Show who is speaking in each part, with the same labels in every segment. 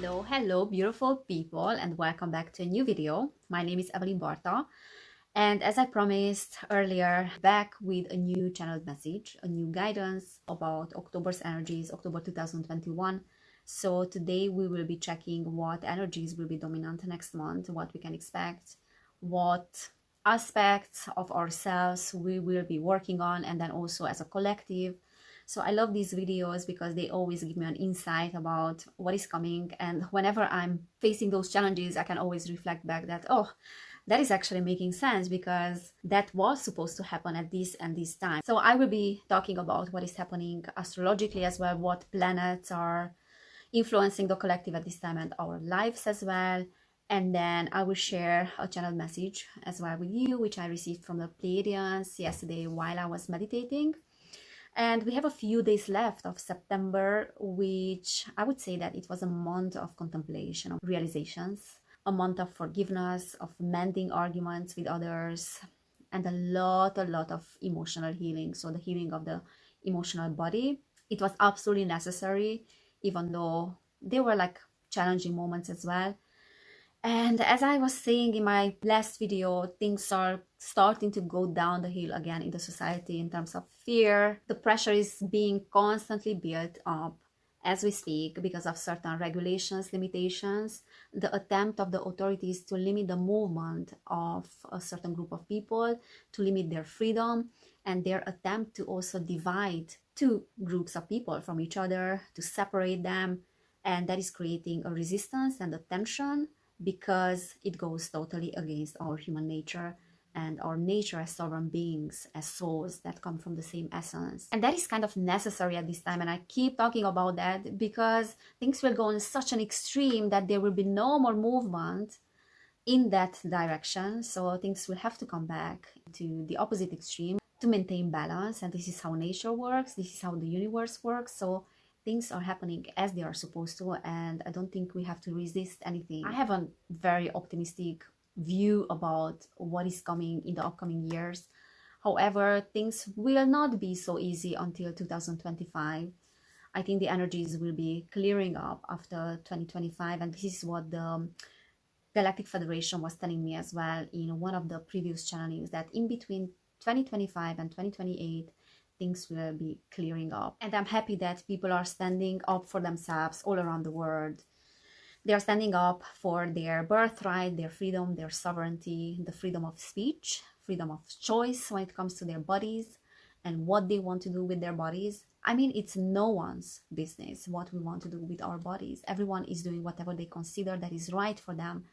Speaker 1: Hello, beautiful people, and welcome back to a new video. My name is Evelyn Barta, and as I promised earlier, back with a new channeled message, a new guidance about October's energies, October 2021. So today we will be checking what energies will be dominant next month, what we can expect, what aspects of ourselves we will be working on, and then also as a collective. So I love these videos because they always give me an insight about what is coming. And whenever I'm facing those challenges, I can always reflect back that, oh, that is actually making sense because that was supposed to happen at this and this time. So I will be talking about what is happening astrologically as well, what planets are influencing the collective at this time and our lives as well. And then I will share a channel message as well with you, which I received from the Pleiadians yesterday while I was meditating. And we have a few days left of September, which I would say that it was a month of contemplation, of realizations, a month of forgiveness, of mending arguments with others, and a lot of emotional healing. So the healing of the emotional body. It was absolutely necessary, even though there were like challenging moments as well. And as I was saying in my last video, things are starting to go down the hill again in the society in terms of fear. The pressure is being constantly built up as we speak because of certain regulations, limitations, the attempt of the authorities to limit the movement of a certain group of people, to limit their freedom, and their attempt to also divide two groups of people from each other, to separate them. And that is creating a resistance and a tension, because it goes totally against our human nature and our nature as sovereign beings, as souls that come from the same essence. And that is kind of necessary at this time. And I keep talking about that because things will go in such an extreme that there will be no more movement in that direction. So things will have to come back to the opposite extreme to maintain balance. And this is how nature works. This is how the universe works. So things are happening as they are supposed to, and I don't think we have to resist anything. I have a very optimistic view about what is coming in the upcoming years. However, things will not be so easy until 2025. I think the energies will be clearing up after 2025, and this is what the Galactic Federation was telling me as well in one of the previous channelings, that in between 2025 and 2028, things will be clearing up. And I'm happy that people are standing up for themselves all around the world. They are standing up for their birthright, their freedom, their sovereignty, the freedom of speech, freedom of choice when it comes to their bodies and what they want to do with their bodies. I mean, it's no one's business what we want to do with our bodies. Everyone is doing whatever they consider that is right for them.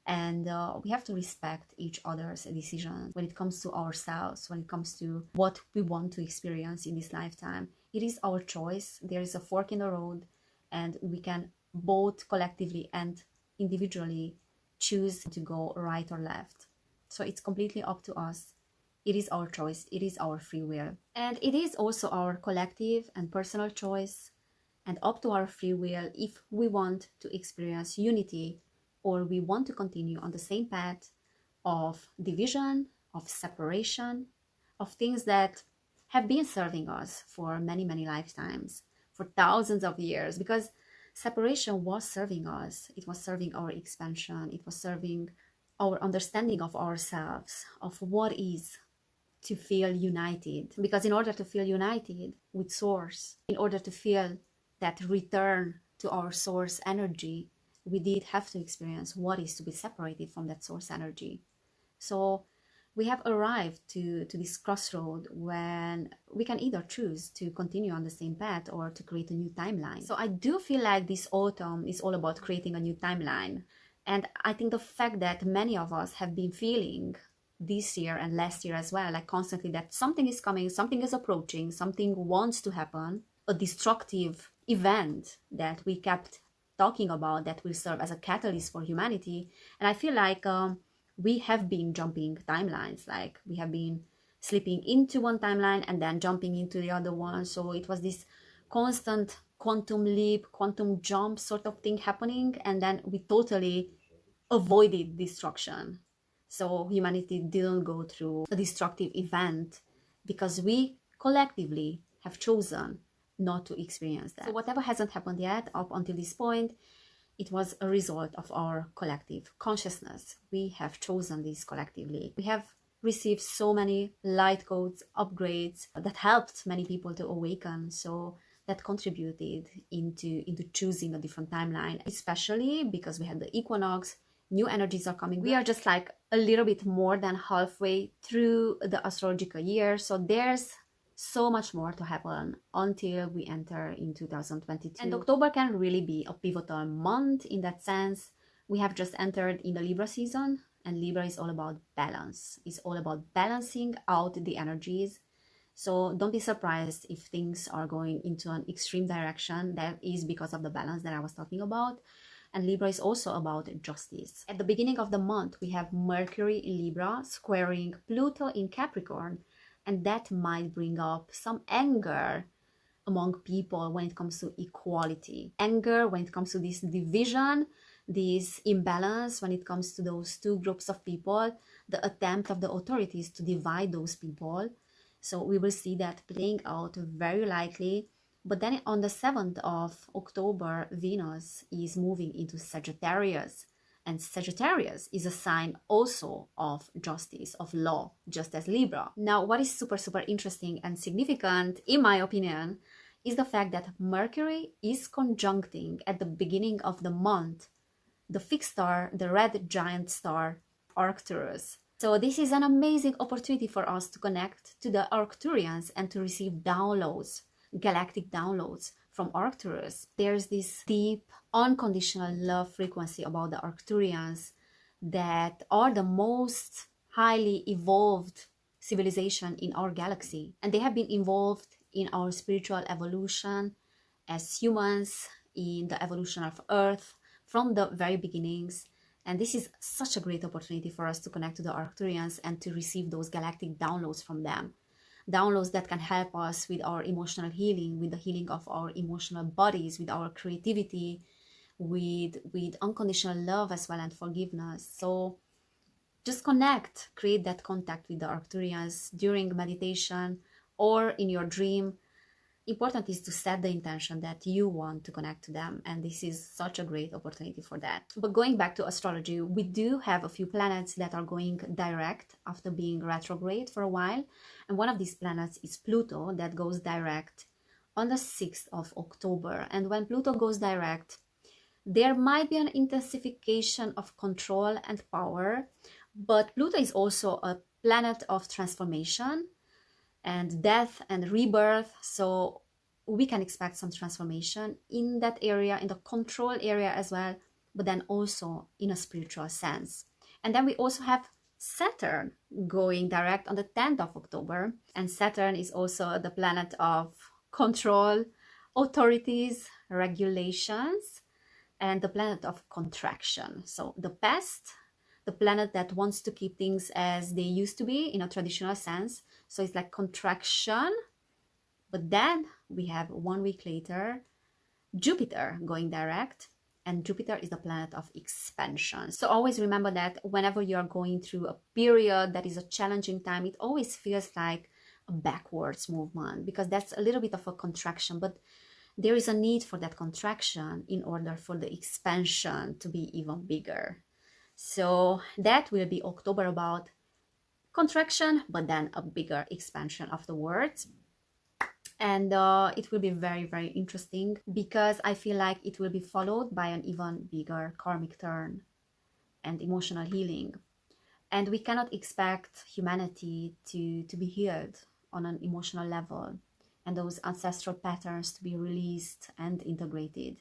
Speaker 1: And we have to respect each other's decisions when it comes to ourselves, when it comes to what we want to experience in this lifetime. It is our choice. There is a fork in the road, and we can both collectively and individually choose to go right or left. So it's completely up to us. It is our choice. It is our free will. And it is also our collective and personal choice, and up to our free will if we want to experience unity, or we want to continue on the same path of division, of separation, of things that have been serving us for many lifetimes, for thousands of years, because separation was serving us. It was serving our expansion. It was serving our understanding of ourselves, of what is to feel united. Because in order to feel united with Source, in order to feel that return to our Source energy, we did have to experience what is to be separated from that source energy. So we have arrived to this crossroad when we can either choose to continue on the same path or to create a new timeline. So I do feel like this autumn is all about creating a new timeline. And I think the fact that many of us have been feeling this year and last year as well, like constantly, that something is coming, something is approaching, something wants to happen, a destructive event that we kept talking about that will serve as a catalyst for humanity. And I feel like we have been jumping timelines, like we have been slipping into one timeline and then jumping into the other one. So it was this constant quantum leap, quantum jump sort of thing happening, and then we totally avoided destruction. So humanity didn't go through a destructive event because we collectively have chosen not to experience that. So whatever hasn't happened yet up until this point, It was a result of our collective consciousness. We have chosen this collectively. We have received so many light codes, upgrades that helped many people to awaken. So that contributed into choosing a different timeline, especially because we had the equinox, new energies are coming. We are just like a little bit more than halfway through the astrological year. So there's so much more to happen until we enter in 2022. And October can really be a pivotal month in that sense. We have just entered in the Libra season, and Libra is all about balance. It's all about balancing out the energies. So don't be surprised if things are going into an extreme direction. That is because of the balance that I was talking about. And Libra is also about justice. At the beginning of the month, we have Mercury in Libra squaring Pluto in Capricorn. And that might bring up some anger among people when it comes to equality. Anger when it comes to this division, this imbalance when it comes to those two groups of people, the attempt of the authorities to divide those people. So we will see that playing out very likely. But then on the 7th of October, Venus is moving into Sagittarius. And Sagittarius is a sign also of justice, of law, just as Libra. Now, what is super, super interesting and significant, in my opinion, is the fact that Mercury is conjuncting at the beginning of the month the fixed star, the red giant star, Arcturus. So this is an amazing opportunity for us to connect to the Arcturians and to receive downloads, galactic downloads from Arcturus. There's this deep, unconditional love frequency about the Arcturians that are the most highly evolved civilization in our galaxy. And they have been involved in our spiritual evolution as humans, in the evolution of Earth from the very beginnings. And this is such a great opportunity for us to connect to the Arcturians and to receive those galactic downloads from them. Downloads that can help us with our emotional healing, with the healing of our emotional bodies, with our creativity, with unconditional love as well, and forgiveness. So just connect, create that contact with the Arcturians during meditation or in your dream. Important is to set the intention that you want to connect to them, and this is such a great opportunity for that. But going back to astrology, we do have a few planets that are going direct after being retrograde for a while, and one of these planets is Pluto, that goes direct on the 6th of October. And when Pluto goes direct, there might be an intensification of control and power, but Pluto is also a planet of transformation and death and rebirth. So we can expect some transformation in that area, in the control area as well, but then also in a spiritual sense. And then we also have Saturn going direct on the 10th of October. And Saturn is also the planet of control, authorities, regulations, and the planet of contraction. So the past, the planet that wants to keep things as they used to be in a traditional sense. So it's like contraction. But then we have 1 week later, Jupiter going direct. And Jupiter is the planet of expansion. So always remember that whenever you're going through a period that is a challenging time, it always feels like a backwards movement, because that's a little bit of a contraction. But there is a need for that contraction in order for the expansion to be even bigger. So that will be October, about contraction, but then a bigger expansion afterwards. And it will be very, very interesting, because I feel like it will be followed by an even bigger karmic turn and emotional healing. And we cannot expect humanity to be healed on an emotional level and those ancestral patterns to be released and integrated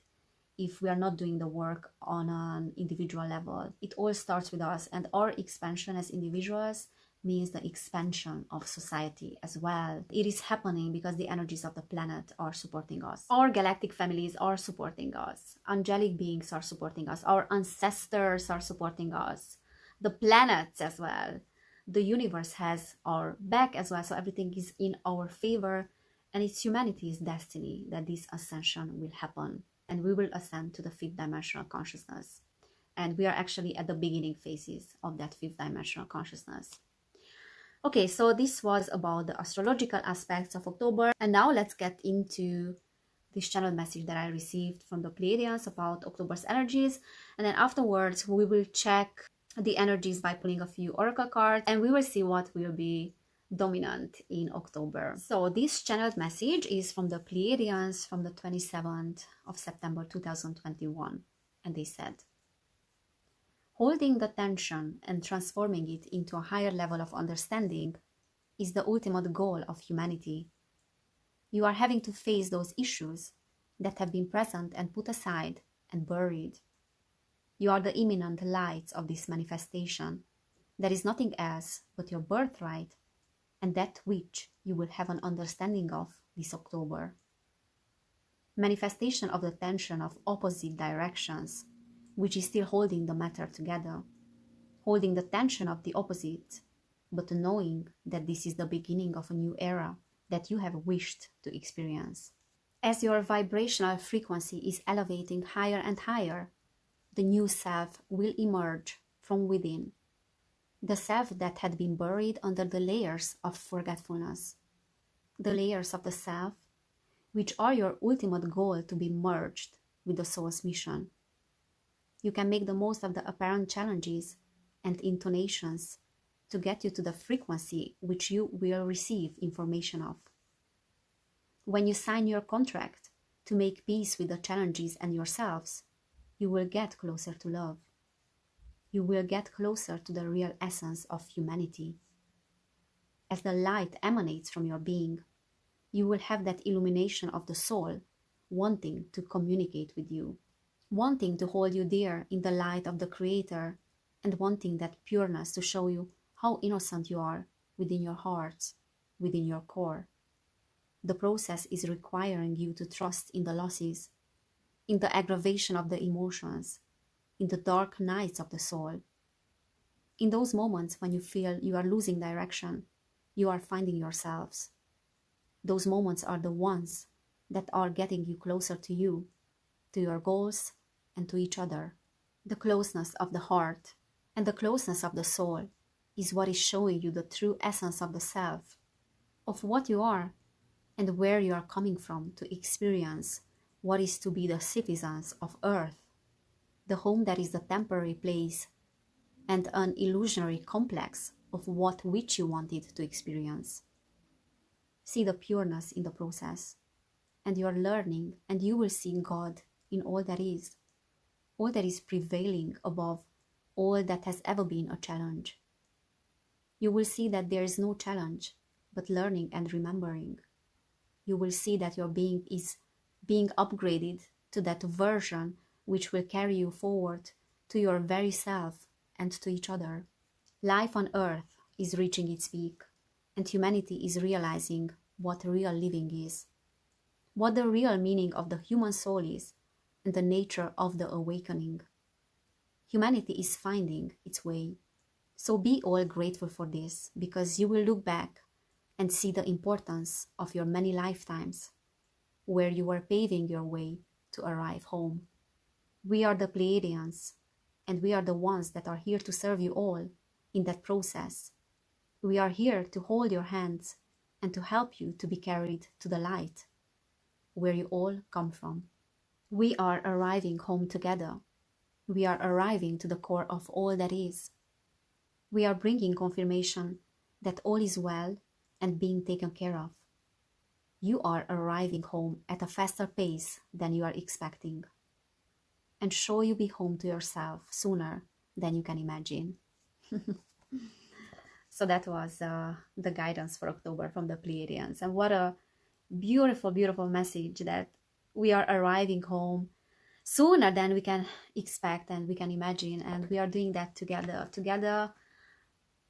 Speaker 1: if we are not doing the work on an individual level. It all starts with us, and our expansion as individuals means the expansion of society as well. It is happening because the energies of the planet are supporting us. Our galactic families are supporting us. Angelic beings are supporting us. Our ancestors are supporting us. The planets as well. The universe has our back as well. So everything is in our favor, and it's humanity's destiny that this ascension will happen. And we will ascend to the 5th dimensional consciousness. And we are actually at the beginning phases of that 5th dimensional consciousness. Okay, so this was about the astrological aspects of October. And now let's get into this channel message that I received from the Pleiadians about October's energies. And then afterwards, we will check the energies by pulling a few oracle cards, and we will see what will be dominant in October. So this channeled message is from the Pleiadians from the 27th of September 2021. And they said, holding the tension and transforming it into a higher level of understanding is the ultimate goal of humanity. You are having to face those issues that have been present and put aside and buried. You are the imminent lights of this manifestation. There is nothing else but your birthright and that which you will have an understanding of this October. Manifestation of the tension of opposite directions, which is still holding the matter together, holding the tension of the opposite, but knowing that this is the beginning of a new era that you have wished to experience. As your vibrational frequency is elevating higher and higher, the new self will emerge from within, the self that had been buried under the layers of forgetfulness, the layers of the self which are your ultimate goal to be merged with the soul's mission. You can make the most of the apparent challenges and intonations to get you to the frequency which you will receive information of. When you sign your contract to make peace with the challenges and yourselves, you will get closer to love. You will get closer to the real essence of humanity. As the light emanates from your being, you will have that illumination of the soul wanting to communicate with you, wanting to hold you dear in the light of the Creator, and wanting that pureness to show you how innocent you are within your hearts, within your core. The process is requiring you to trust in the losses, in the aggravation of the emotions, in the dark nights of the soul. In those moments when you feel you are losing direction, you are finding yourselves. Those moments are the ones that are getting you closer to you, to your goals, and to each other. The closeness of the heart and the closeness of the soul is what is showing you the true essence of the self, of what you are and where you are coming from to experience what is to be the citizens of Earth, the home that is the temporary place and an illusionary complex of what which you wanted to experience. See the pureness in the process, and you are learning, and you will see God in all that is prevailing above all that has ever been a challenge. You will see that there is no challenge but learning and remembering. You will see that your being is being upgraded to that version which will carry you forward to your very self and to each other. Life on earth is reaching its peak, and humanity is realizing what real living is, what the real meaning of the human soul is, and the nature of the awakening. Humanity is finding its way. So be all grateful for this, because you will look back and see the importance of your many lifetimes, where you were paving your way to arrive home. We are the Pleiadians, and we are the ones that are here to serve you all in that process. We are here to hold your hands and to help you to be carried to the light, where you all come from. We are arriving home together. We are arriving to the core of all that is. We are bringing confirmation that all is well and being taken care of. You are arriving home at a faster pace than you are expecting, and sure you be home to yourself sooner than you can imagine. So that was the guidance for October from the Pleiadians. And what a beautiful, beautiful message that we are arriving home sooner than we can expect and we can imagine. And we are doing that together,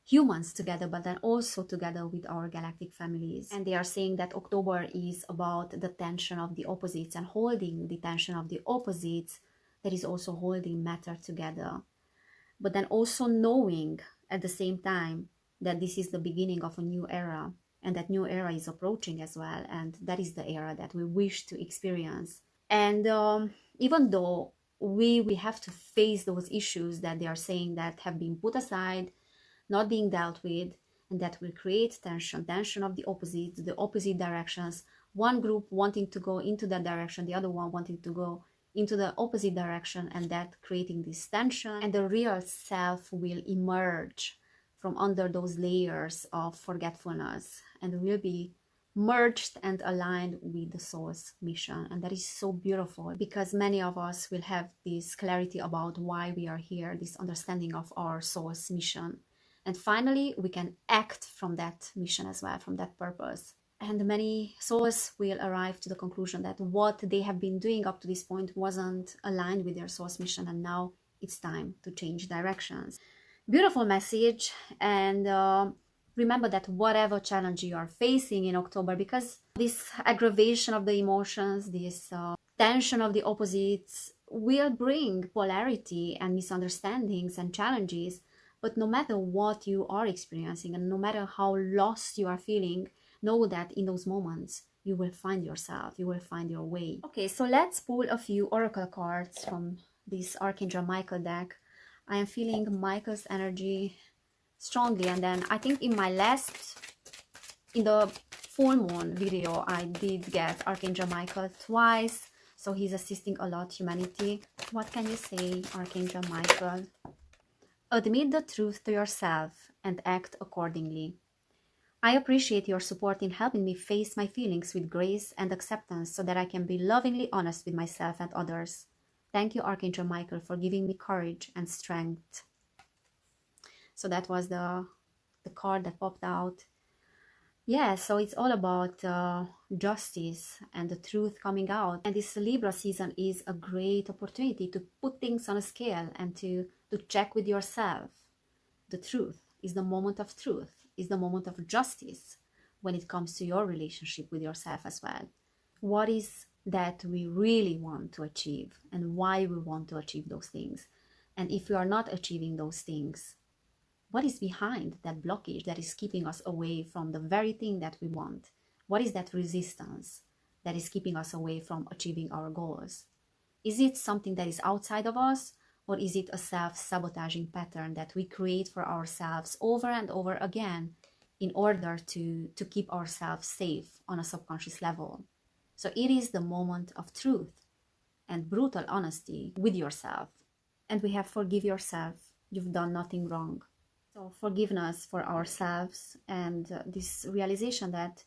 Speaker 1: humans together, but then also together with our galactic families. And they are saying that October is about the tension of the opposites, and holding the tension of the opposites that is also holding matter together. But then also knowing at the same time that this is the beginning of a new era, and that new era is approaching as well, and that is the era that we wish to experience. And even though we have to face those issues that they are saying that have been put aside, not being dealt with, and that will create tension of the opposite directions, one group wanting to go into that direction, the other one wanting to go into the opposite direction, and that creating this tension, and the real self will emerge from under those layers of forgetfulness and will be merged and aligned with the soul's mission. And that is so beautiful, because many of us will have this clarity about why we are here, this understanding of our soul's mission, and finally we can act from that mission as well, from that purpose. And many souls will arrive to the conclusion that what they have been doing up to this point wasn't aligned with their soul's mission, and now it's time to change directions. Beautiful message. And remember that whatever challenge you are facing in October, because this aggravation of the emotions, this tension of the opposites will bring polarity and misunderstandings and challenges. But no matter what you are experiencing and no matter how lost you are feeling, know that in those moments you will find yourself, you will find your way. Okay, so let's pull a few oracle cards from this Archangel Michael deck. I am feeling Michael's energy strongly, and then I think in the full moon video I did get Archangel Michael twice, so he's assisting a lot humanity. What can you say, Archangel Michael? Admit the truth to yourself and act accordingly. I appreciate your support in helping me face my feelings with grace and acceptance so that I can be lovingly honest with myself and others. Thank you, Archangel Michael, for giving me courage and strength. So that was the card that popped out. Yeah, so it's all about justice and the truth coming out. And this Libra season is a great opportunity to put things on a scale and to check with yourself. The truth is the moment of truth, is the moment of justice when it comes to your relationship with yourself as well. What is that we really want to achieve and why we want to achieve those things? And if we are not achieving those things, what is behind that blockage that is keeping us away from the very thing that we want? What is that resistance that is keeping us away from achieving our goals? Is it something that is outside of us, or is it a self-sabotaging pattern that we create for ourselves over and over again in order to keep ourselves safe on a subconscious level? So it is the moment of truth and brutal honesty with yourself. And we have forgive yourself. You've done nothing wrong. So forgiveness for ourselves and this realization that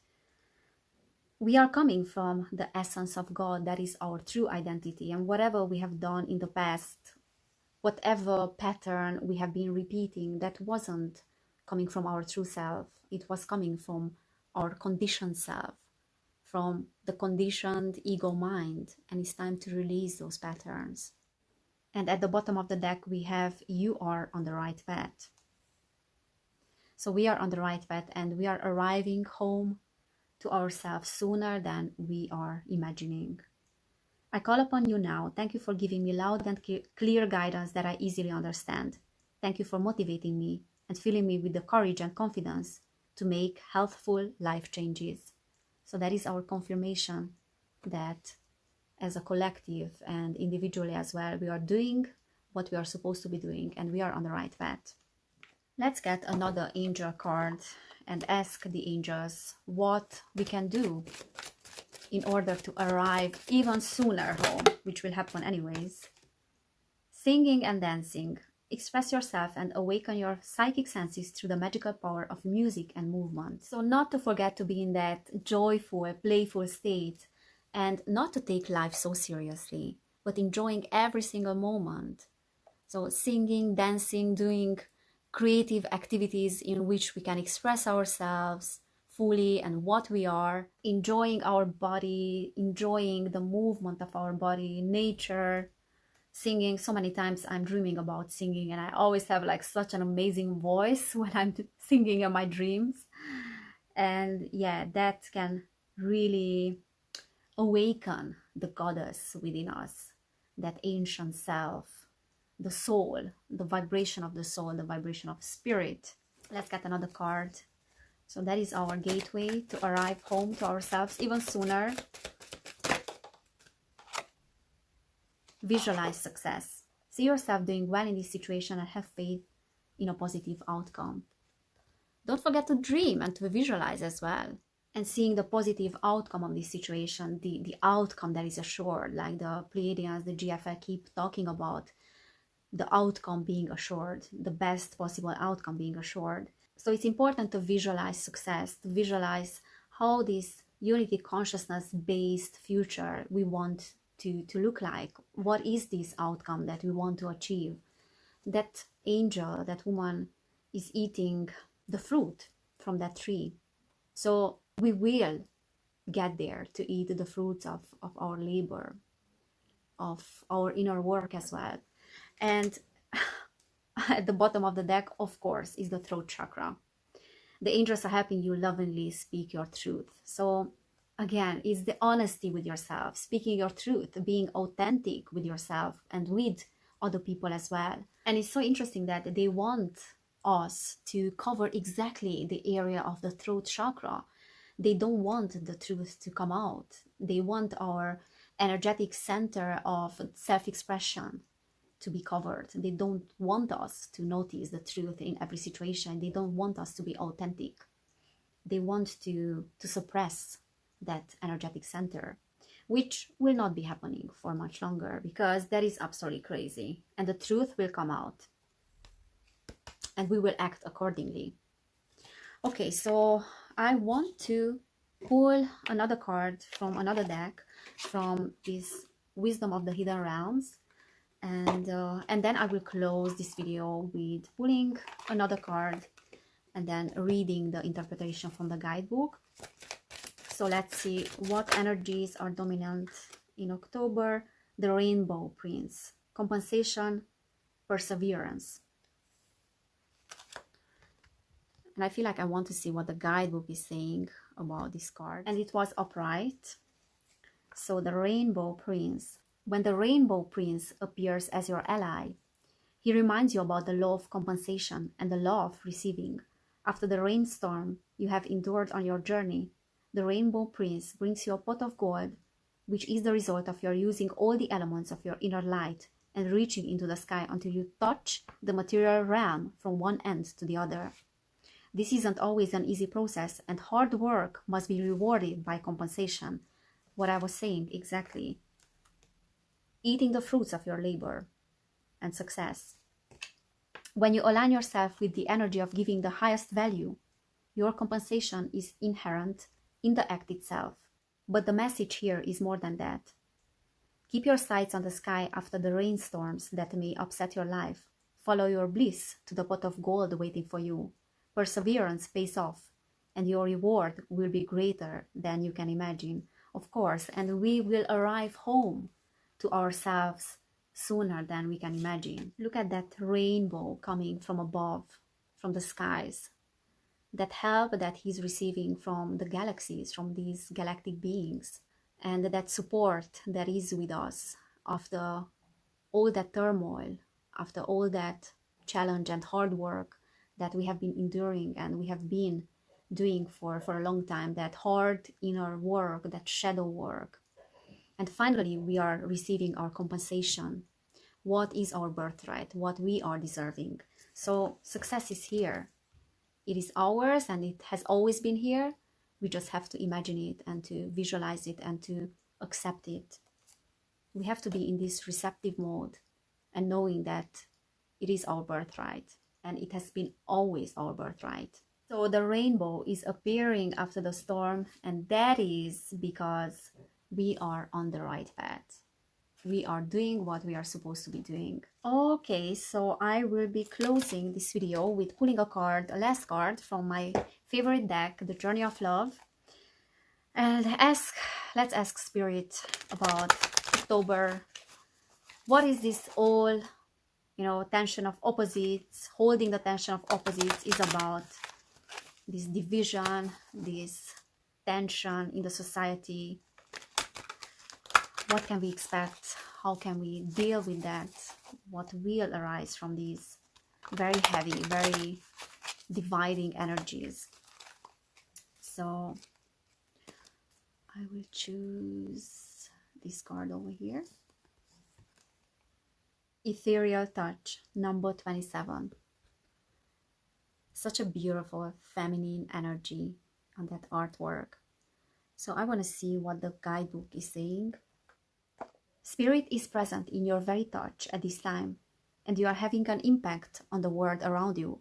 Speaker 1: we are coming from the essence of God, that is our true identity. And whatever we have done in the past, whatever pattern we have been repeating, that wasn't coming from our true self. It was coming from our conditioned self, from the conditioned ego mind. And it's time to release those patterns. And at the bottom of the deck, we have you are on the right path. So we are on the right path and we are arriving home to ourselves sooner than we are imagining. I call upon you now. Thank you for giving me loud and clear guidance that I easily understand. Thank you for motivating me and filling me with the courage and confidence to make healthful life changes. So that is our confirmation that as a collective and individually as well, we are doing what we are supposed to be doing and we are on the right path. Let's get another angel card and ask the angels what we can do in order to arrive even sooner home, which will happen anyways. Singing and dancing. Express yourself and awaken your psychic senses through the magical power of music and movement. So not to forget to be in that joyful, playful state and not to take life so seriously, but enjoying every single moment. So singing, dancing, doing creative activities in which we can express ourselves fully and what we are, enjoying our body, enjoying the movement of our body, nature, singing. So many times I'm dreaming about singing and I always have like such an amazing voice when I'm singing in my dreams. And yeah, that can really awaken the goddess within us, that ancient self, the soul, the vibration of the soul, the vibration of spirit. Let's get another card. So that is our gateway to arrive home to ourselves even sooner. Visualize success. See yourself doing well in this situation and have faith in a positive outcome. Don't forget to dream and to visualize as well. And seeing the positive outcome of this situation, the outcome that is assured, like the Pleiadians, the GFL keep talking about, the outcome being assured, the best possible outcome being assured. So it's important to visualize success, to visualize how this unity consciousness based future we want to look like. What is this outcome that we want to achieve? That angel, that woman is eating the fruit from that tree. So we will get there to eat the fruits of our labor, of our inner work as well. And at the bottom of the deck, of course, is the throat chakra. The angels are helping you lovingly speak your truth. So again, it's the honesty with yourself, speaking your truth, being authentic with yourself and with other people as well. And it's so interesting that they want us to cover exactly the area of the throat chakra. They don't want the truth to come out. They want our energetic center of self-expression to be covered. They don't want us to notice the truth in every situation. They don't want us to be authentic. They want to suppress that energetic center, which will not be happening for much longer, because that is absolutely crazy. And the truth will come out and we will act accordingly. Okay, so I want to pull another card from another deck, from this Wisdom of the Hidden Realms. And then I will close this video with pulling another card and then reading the interpretation from the guidebook. So let's see what energies are dominant in October. The Rainbow Prince, compensation, perseverance. And I feel like I want to see what the guidebook is saying about this card. And it was upright. So the Rainbow Prince. When the Rainbow Prince appears as your ally, he reminds you about the law of compensation and the law of receiving. After the rainstorm you have endured on your journey, the Rainbow Prince brings you a pot of gold, which is the result of your using all the elements of your inner light and reaching into the sky until you touch the material realm from one end to the other. This isn't always an easy process, and hard work must be rewarded by compensation. What I was saying exactly. Eating the fruits of your labor and success. When you align yourself with the energy of giving the highest value, your compensation is inherent in the act itself. But the message here is more than that. Keep your sights on the sky after the rainstorms that may upset your life. Follow your bliss to the pot of gold waiting for you. Perseverance pays off, and your reward will be greater than you can imagine, of course, and we will arrive home to ourselves sooner than we can imagine. Look at that rainbow coming from above, from the skies. That help that he's receiving from the galaxies, from these galactic beings, and that support that is with us after all that turmoil, after all that challenge and hard work that we have been enduring and we have been doing for a long time, that hard inner work, that shadow work. And finally, we are receiving our compensation. What is our birthright? What we are deserving. So success is here. It is ours and it has always been here. We just have to imagine it and to visualize it and to accept it. We have to be in this receptive mode and knowing that it is our birthright and it has been always our birthright. So the rainbow is appearing after the storm, and that is because we are on the right path. We are doing what we are supposed to be doing. Okay, so I will be closing this video with pulling a card, a last card from my favorite deck, the Journey of Love. And let's ask Spirit about October. What is this all, tension of opposites, holding the tension of opposites is about? This division, this tension in the society. What can we expect? How can we deal with that? What will arise from these very heavy, very dividing energies? So I will choose this card over here. Ethereal Touch, number 27. Such a beautiful feminine energy on that artwork. So I want to see what the guidebook is saying. Spirit is present in your very touch at this time, and you are having an impact on the world around you,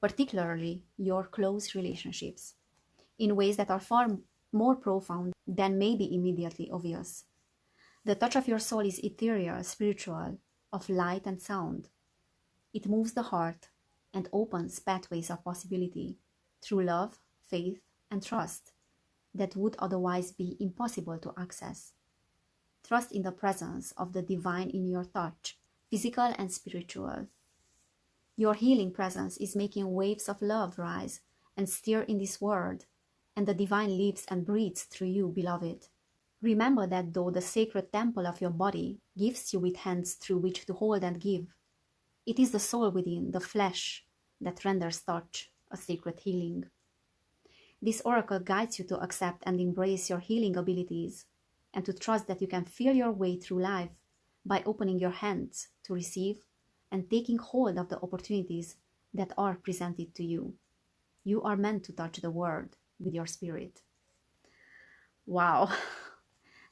Speaker 1: particularly your close relationships, in ways that are far more profound than may be immediately obvious. The touch of your soul is ethereal, spiritual, of light and sound. It moves the heart and opens pathways of possibility through love, faith, and trust that would otherwise be impossible to access. Trust in the presence of the divine in your touch, physical and spiritual. Your healing presence is making waves of love rise and stir in this world, and the divine lives and breathes through you, beloved. Remember that though the sacred temple of your body gives you with hands through which to hold and give, it is the soul within, the flesh, that renders touch a sacred healing. This oracle guides you to accept and embrace your healing abilities and to trust that you can feel your way through life by opening your hands to receive and taking hold of the opportunities that are presented to you. You are meant to touch the world with your spirit. Wow,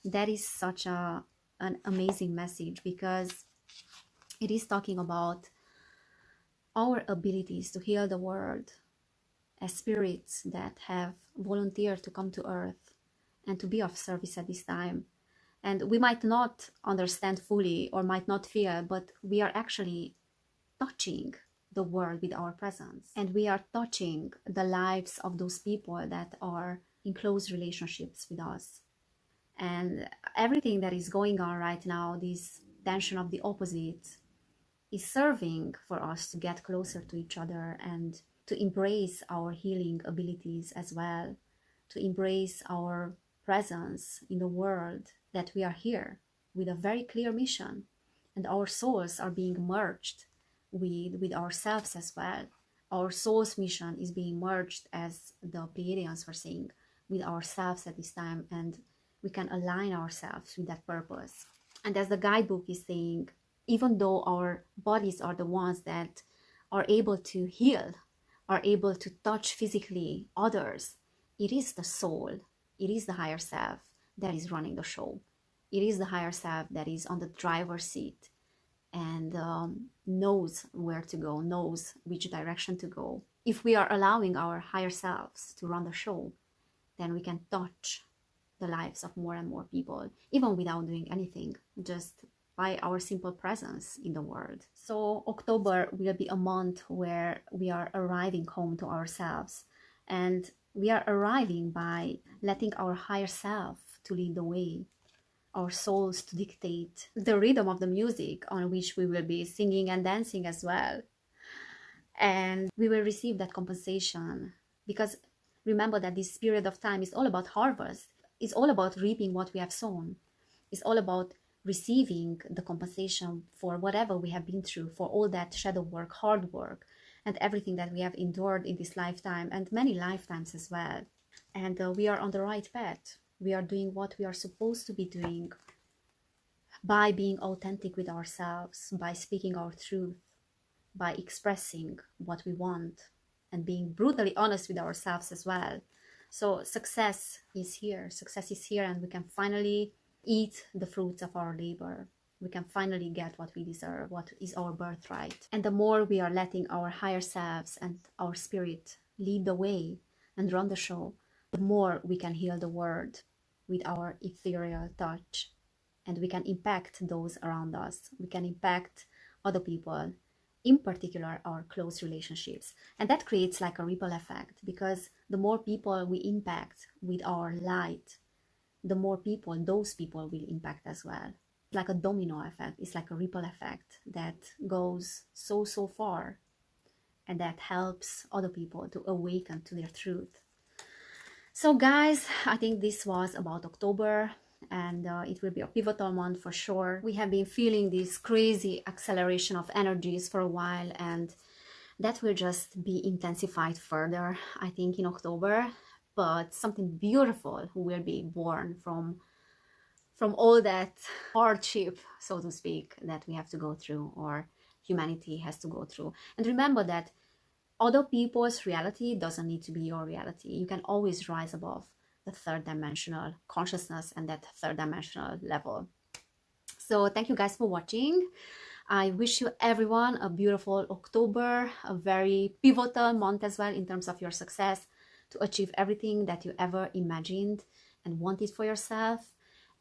Speaker 1: that is such an amazing message, because it is talking about our abilities to heal the world as spirits that have volunteered to come to earth and to be of service at this time. And we might not understand fully or might not feel, but we are actually touching the world with our presence. And we are touching the lives of those people that are in close relationships with us. And everything that is going on right now, this tension of the opposite, is serving for us to get closer to each other and to embrace our healing abilities as well, to embrace our presence in the world, that we are here with a very clear mission, and our souls are being merged with ourselves as well. Our soul's mission is being merged, as the Pleiadians were saying, with ourselves at this time, and we can align ourselves with that purpose. And as the guidebook is saying, even though our bodies are the ones that are able to heal, are able to touch physically others, it is the soul, it is the higher self that is running the show. It is the higher self that is on the driver's seat and knows where to go, knows which direction to go. If we are allowing our higher selves to run the show, then we can touch the lives of more and more people, even without doing anything, just by our simple presence in the world. So October will be a month where we are arriving home to ourselves, and we are arriving by letting our higher self to lead the way, our souls to dictate the rhythm of the music on which we will be singing and dancing as well. And we will receive that compensation, because remember that this period of time is all about harvest. It's all about reaping what we have sown. It's all about receiving the compensation for whatever we have been through, for all that shadow work, hard work, and everything that we have endured in this lifetime and many lifetimes as well. And we are on the right path. We are doing what we are supposed to be doing by being authentic with ourselves, by speaking our truth, by expressing what we want, and being brutally honest with ourselves as well. So success is here, and we can finally eat the fruits of our labor. We can finally get what we deserve, what is our birthright. And the more we are letting our higher selves and our spirit lead the way and run the show, the more we can heal the world with our ethereal touch. And we can impact those around us. We can impact other people, in particular our close relationships. And that creates like a ripple effect, because the more people we impact with our light, the more people those people will impact as well. Like a domino effect. It's like a ripple effect that goes so far, and that helps other people to awaken to their truth. So guys, I think this was about October, and it will be a pivotal month for sure. We have been feeling this crazy acceleration of energies for a while, and that will just be intensified further, I think, in October. But something beautiful will be born from all that hardship, so to speak, that we have to go through, or humanity has to go through. And remember that Other people's reality doesn't need to be your reality. You can always rise above the third dimensional consciousness and that third dimensional level. So thank you guys for watching. I wish you everyone a beautiful October, a very pivotal month as well in terms of your success, to achieve everything that you ever imagined and wanted for yourself.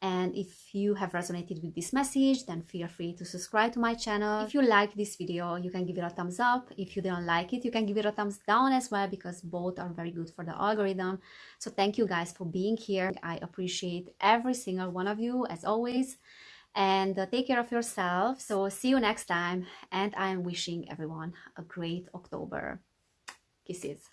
Speaker 1: And if you have resonated with this message, then feel free to subscribe to my channel. If you like this video, you can give it a thumbs up. If you don't like it, you can give it a thumbs down as well, because both are very good for the algorithm. So thank you guys for being here. I appreciate every single one of you as always. And take care of yourself. So see you next time. And I'm wishing everyone a great October. Kisses.